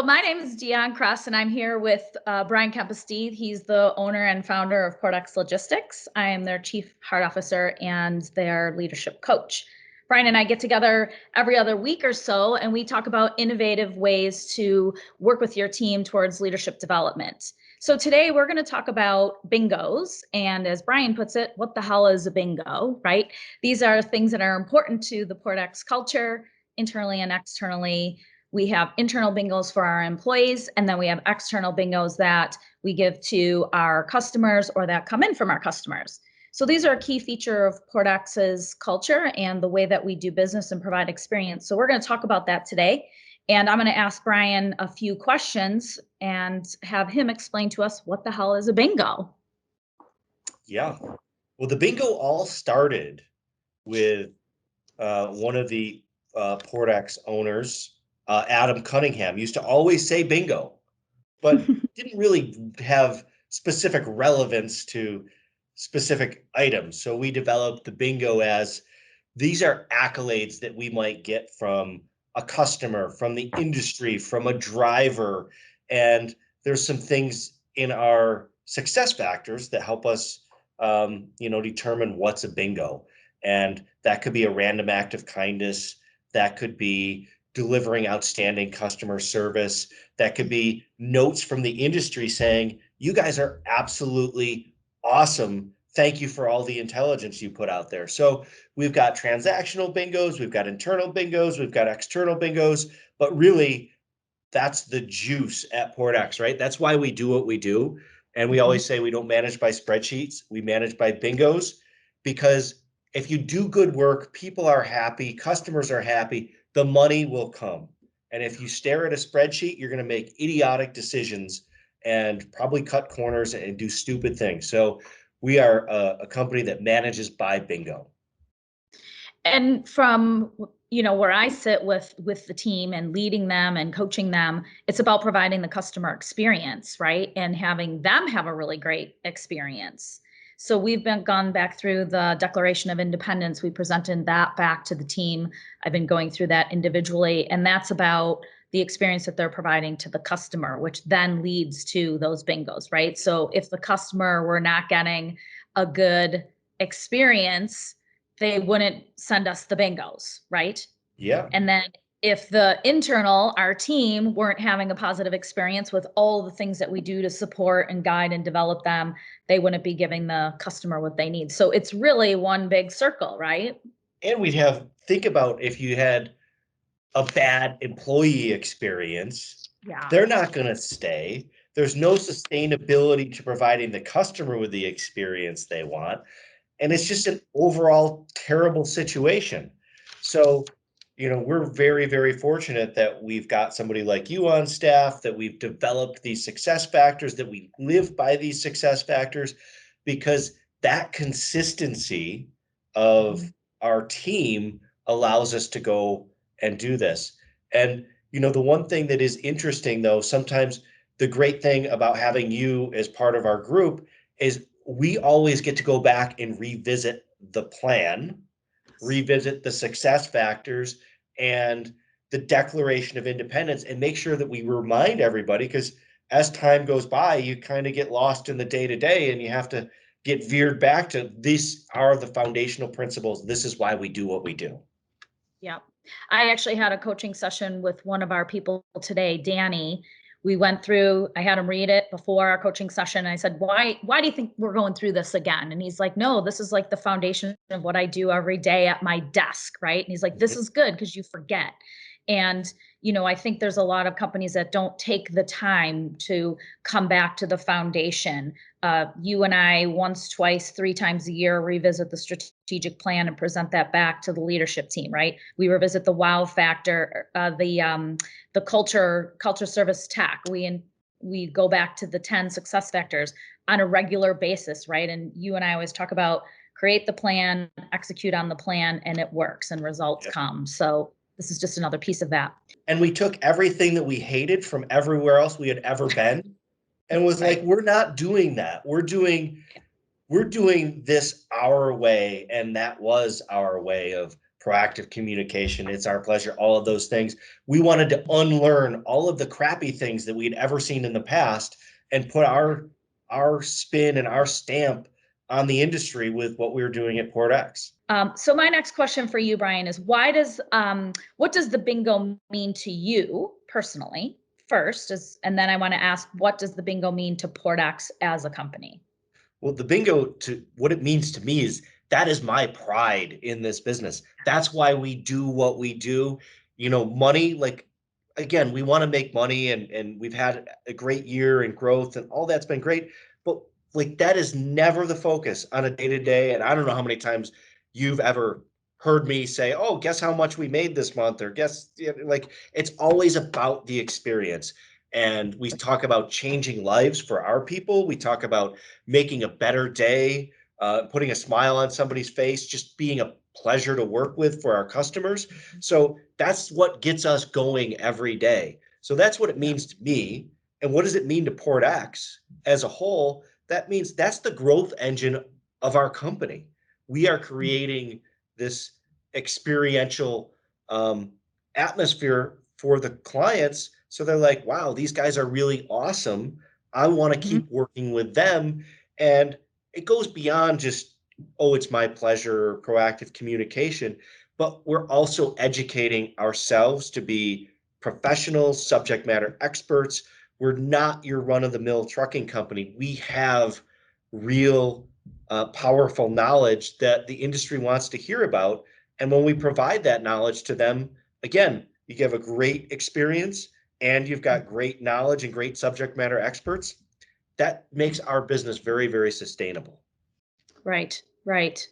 My name is Dionne Kress, and I'm here with Brian Kempisty. He's the owner and founder of Portex Logistics. I am their chief heart officer and their leadership coach. Brian and I get together every other week or so, and we talk about innovative ways to work with your team towards leadership development. So today we're going to talk about bingos. And as Brian puts it, what the hell is a bingo, right? These are things that are important to the Portex culture, internally and externally. We have internal bingos for our employees, and then we have external bingos that we give to our customers or that come in from our customers. So these are a key feature of Portex's culture and the way that we do business and provide experience. So we're going to talk about that today. And I'm going to ask Brian a few questions and have him explain to us what the hell is a bingo. Yeah. Well, the bingo all started with one of the Portex owners, Adam Cunningham, used to always say bingo, but didn't really have specific relevance to specific items. So we developed the bingo as these are accolades that we might get from a customer, from the industry, from a driver. And there's some things in our success factors that help us, determine what's a bingo. And that could be a random act of kindness. That could be delivering outstanding customer service. That could be notes from the industry saying, you guys are absolutely awesome. Thank you for all the intelligence you put out there. So we've got transactional bingos, we've got internal bingos, we've got external bingos, but really that's the juice at Portex, right? That's why we do what we do. And we always say we don't manage by spreadsheets, we manage by bingos, because if you do good work, people are happy, customers are happy, the money will come. And if you stare at a spreadsheet, you're going to make idiotic decisions and probably cut corners and do stupid things. So we are a company that manages by bingo. And from where I sit with the team and leading them and coaching them, it's about providing the customer experience, right? And having them have a really great experience. So we've gone back through the Declaration of Independence. We presented that back to the team. I've been going through that individually, and that's about the experience that they're providing to the customer, which then leads to those bingos, right? So if the customer were not getting a good experience, they wouldn't send us the bingos, right? Yeah. And then if our team, weren't having a positive experience with all the things that we do to support and guide and develop them, they wouldn't be giving the customer what they need. So it's really one big circle, right? And think about if you had a bad employee experience, they're not going to stay. There's no sustainability to providing the customer with the experience they want. And it's just an overall terrible situation. So, we're very, very fortunate that we've got somebody like you on staff, that we've developed these success factors, that we live by these success factors, because that consistency of our team allows us to go and do this. And, the one thing that is interesting, though, sometimes the great thing about having you as part of our group is we always get to go back and revisit the plan, revisit the success factors and the Declaration of Independence, and make sure that we remind everybody, because as time goes by, you kind of get lost in the day-to-day and you have to get veered back to these are the foundational principles. This is why we do what we do. Yeah. I actually had a coaching session with one of our people today, Danny. We went through, I had him read it before our coaching session. And I said, why do you think we're going through this again? And he's like, no, this is like the foundation of what I do every day at my desk, right? And he's like, this is good because you forget. And, I think there's a lot of companies that don't take the time to come back to the foundation. You and I once, twice, 3 times a year revisit the strategic plan and present that back to the leadership team, right? We revisit the wow factor, the culture service tech. We go back to the 10 success factors on a regular basis, right? And you and I always talk about create the plan, execute on the plan, and it works and results come. So this is just another piece of that. And we took everything that we hated from everywhere else we had ever been and was like, we're not doing that. We're doing this our way. And that was our way of proactive communication, it's our pleasure, all of those things. We wanted to unlearn all of the crappy things that we'd ever seen in the past and put our spin and our stamp on the industry with what we were doing at PortX. So my next question for you, Brian, is what does the bingo mean to you personally first? And then I want to ask, what does the bingo mean to PortX as a company? Well, the bingo, to what it means to me, is that is my pride in this business. That's why we do what we do. Money, like, again, we want to make money, and we've had a great year and growth and all that's been great. But like, that is never the focus on a day to day. And I don't know how many times you've ever heard me say, "Oh, guess how much we made this month," or guess, like, it's always about the experience. And we talk about changing lives for our people. We talk about making a better day, putting a smile on somebody's face, just being a pleasure to work with for our customers. So that's what gets us going every day. So that's what it means to me. And what does it mean to PortX as a whole? That means that's the growth engine of our company. We are creating this experiential atmosphere for the clients. So they're like, wow, these guys are really awesome. I want to keep working with them. And it goes beyond just, oh, it's my pleasure, proactive communication, but we're also educating ourselves to be professionals, subject matter experts. We're not your run-of-the-mill trucking company. We have real, powerful knowledge that the industry wants to hear about. And when we provide that knowledge to them, again, you have a great experience and you've got great knowledge and great subject matter experts. That makes our business very, very sustainable. Right, right.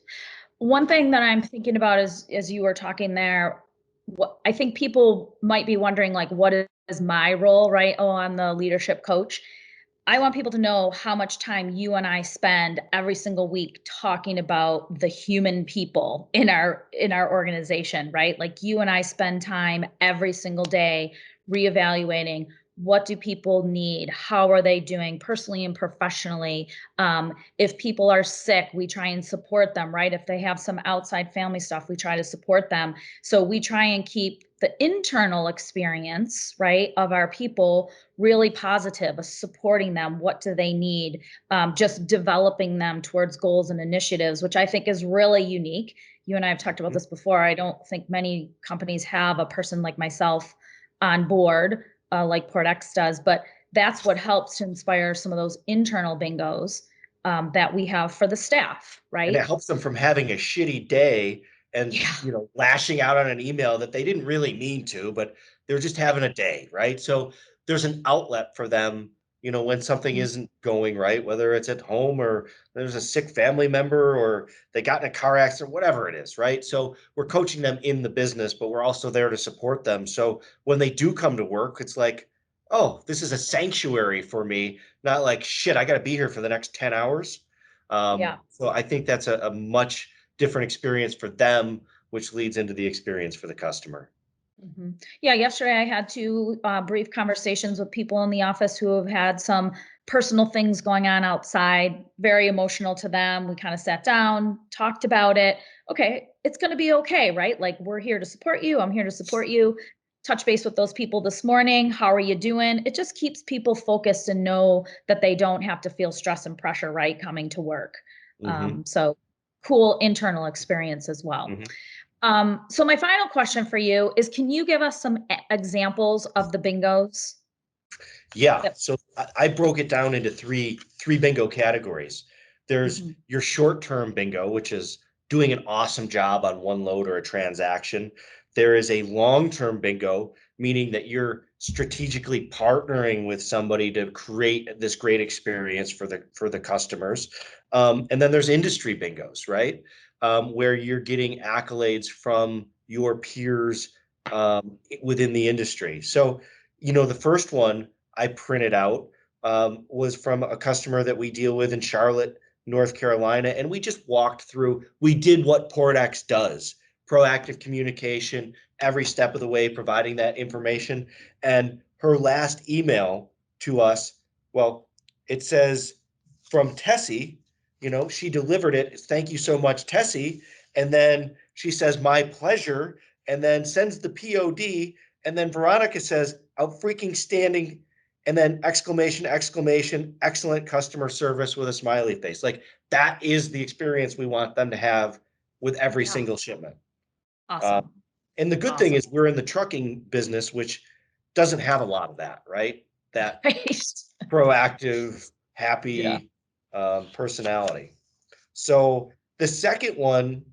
One thing that I'm thinking about is, as you were talking there, what I think people might be wondering, like, what is my role, right? Oh, I'm the leadership coach. I want people to know how much time you and I spend every single week talking about the human people in our organization, right? Like, you and I spend time every single day reevaluating, what do people need? How are they doing personally and professionally? If people are sick, we try and support them, right? If they have some outside family stuff, we try to support them. So we try and keep the internal experience, right, of our people really positive, supporting them. What do they need? Just developing them towards goals and initiatives, which I think is really unique. You and I have talked about this before. I don't think many companies have a person like myself on board, like PortX does, but that's what helps to inspire some of those internal bingos that we have for the staff, And it right? helps them from having a shitty day and, Yeah. lashing out on an email that they didn't really mean to, but they're just having a day, right? So there's an outlet for them, when something isn't going right, whether it's at home or there's a sick family member or they got in a car accident, whatever it is, right? So we're coaching them in the business, but we're also there to support them. So when they do come to work, it's like, oh, this is a sanctuary for me, not like, shit, I got to be here for the next 10 hours. Yeah. So I think that's a much different experience for them, which leads into the experience for the customer. Yeah, yesterday I had two brief conversations with people in the office who have had some personal things going on outside, very emotional to them. We kind of sat down, talked about it. Okay, it's going to be okay, right? Like, we're here to support you. I'm here to support you. Touch base with those people this morning. How are you doing? It just keeps people focused and know that they don't have to feel stress and pressure, right, coming to work. Hmm. So cool internal experience as well. Hmm. So my final question for you is, can you give us some examples of the bingos? Yeah. Yep. So I broke it down into three bingo categories. There's Mhm. your short-term bingo, which is doing an awesome job on one load or a transaction. There is a long-term bingo, meaning that you're strategically partnering with somebody to create this great experience for the customers. And then there's industry bingos, right? Where you're getting accolades from your peers within the industry. So, the first one I printed out was from a customer that we deal with in Charlotte, North Carolina. And we just walked through, we did what PortX does, proactive communication, every step of the way, providing that information. And her last email to us, well, it says from Tessie, she delivered it. Thank you so much, Tessie. And then she says, my pleasure, and then sends the POD. And then Veronica says, out freaking standing, and then exclamation, exclamation, excellent customer service with a smiley face. Like that is the experience we want them to have with every Yeah. single shipment. Awesome. And the good thing is we're in the trucking business, which doesn't have a lot of that, right? That Right. proactive, Yeah. happy personality. So the second one,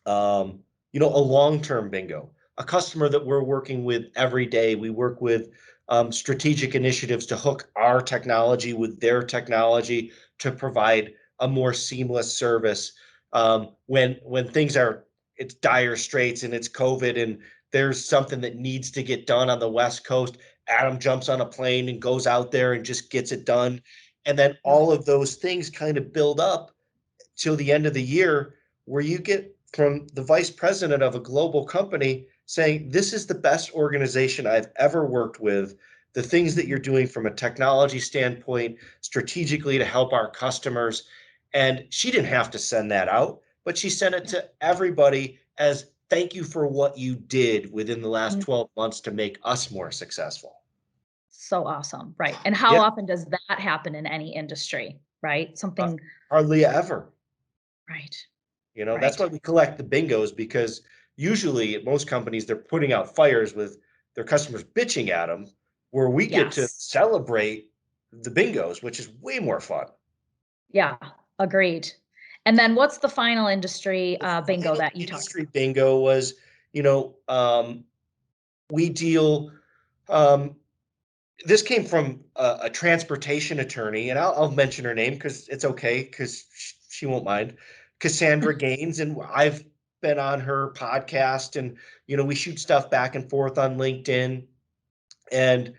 a long-term bingo, a customer that we're working with every day. We work with strategic initiatives to hook our technology with their technology to provide a more seamless service. When things are, it's dire straits and it's COVID and there's something that needs to get done on the West Coast, Adam jumps on a plane and goes out there and just gets it done. And then all of those things kind of build up till the end of the year, where you get from the vice president of a global company saying, this is the best organization I've ever worked with. The things that you're doing from a technology standpoint, strategically to help our customers. And she didn't have to send that out, but she sent it to everybody as thank you for what you did within the last 12 months to make us more successful. So awesome. Right. And how often does that happen in any industry, right? Something hardly ever. Right. That's why we collect the bingos, because usually at most companies, they're putting out fires with their customers bitching at them, where we get to celebrate the bingos, which is way more fun. Yeah, agreed. And then what's the final industry bingo that you talked Industry bingo was, we deal, this came from a transportation attorney, and I'll mention her name because it's okay, because she won't mind. Cassandra Gaines, and I've been on her podcast, and we shoot stuff back and forth on LinkedIn, and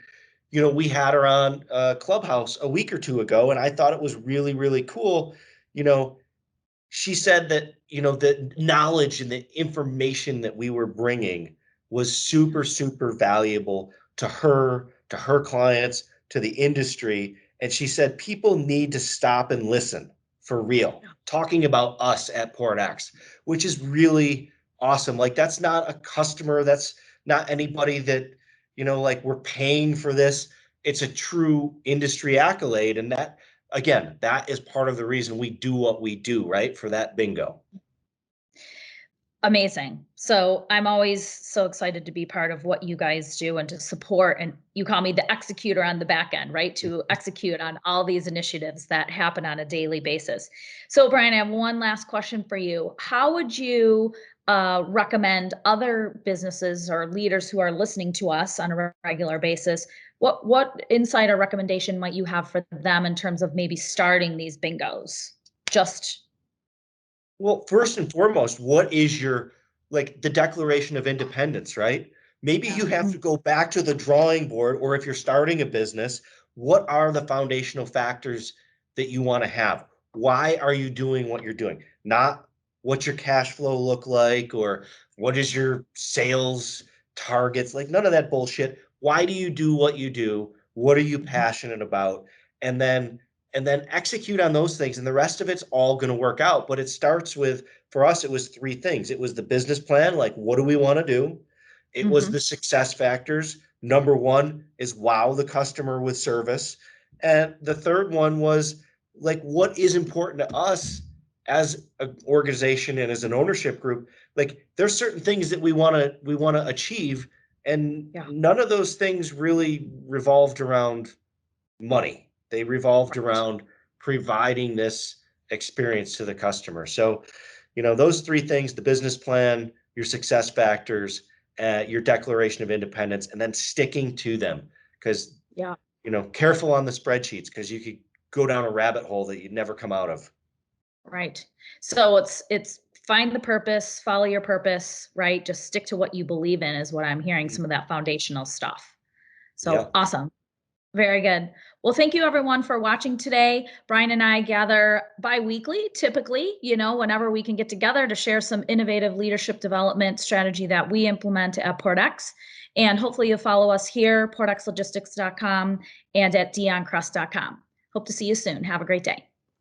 we had her on Clubhouse a week or two ago, and I thought it was really, really cool. She said that the knowledge and the information that we were bringing was super, super valuable to her clients, to the industry. And she said people need to stop and listen for real, talking about us at PortX, which is really awesome. Like that's not a customer, that's not anybody that like we're paying for this. It's a true industry accolade, and that, again, that is part of the reason we do what we do, right? For that bingo. Amazing. So I'm always so excited to be part of what you guys do and to support, and you call me the executor on the back end, right? To execute on all these initiatives that happen on a daily basis. So Brian, I have one last question for you. How would you recommend other businesses or leaders who are listening to us on a regular basis? What insight or recommendation might you have for them in terms of maybe starting these bingos? Well, first and foremost, what is your, like, the Declaration of Independence, right? Maybe you have to go back to the drawing board, or if you're starting a business, what are the foundational factors that you want to have? Why are you doing what you're doing? Not what's your cash flow look like, or what is your sales targets, like none of that bullshit. Why do you do what you do? What are you passionate about? And then execute on those things, and the rest of it's all going to work out. But it starts with, for us, it was three things. It was the business plan, like what do we want to do? It was the success factors. Number one is wow the customer with service. And the third one was like, what is important to us as an organization and as an ownership group? Like there's certain things that we want to achieve, and none of those things really revolved around money. They revolved around providing this experience to the customer. So, those three things: the business plan, your success factors, your Declaration of Independence, and then sticking to them. Because, careful on the spreadsheets, because you could go down a rabbit hole that you'd never come out of. Right. So it's find the purpose, follow your purpose, right? Just stick to what you believe in is what I'm hearing, some of that foundational stuff. So awesome. Very good. Well, thank you everyone for watching today. Brian and I gather bi-weekly, typically, whenever we can get together to share some innovative leadership development strategy that we implement at PortX. And hopefully you'll follow us here, portxlogistics.com and at dionnekress.com. Hope to see you soon. Have a great day.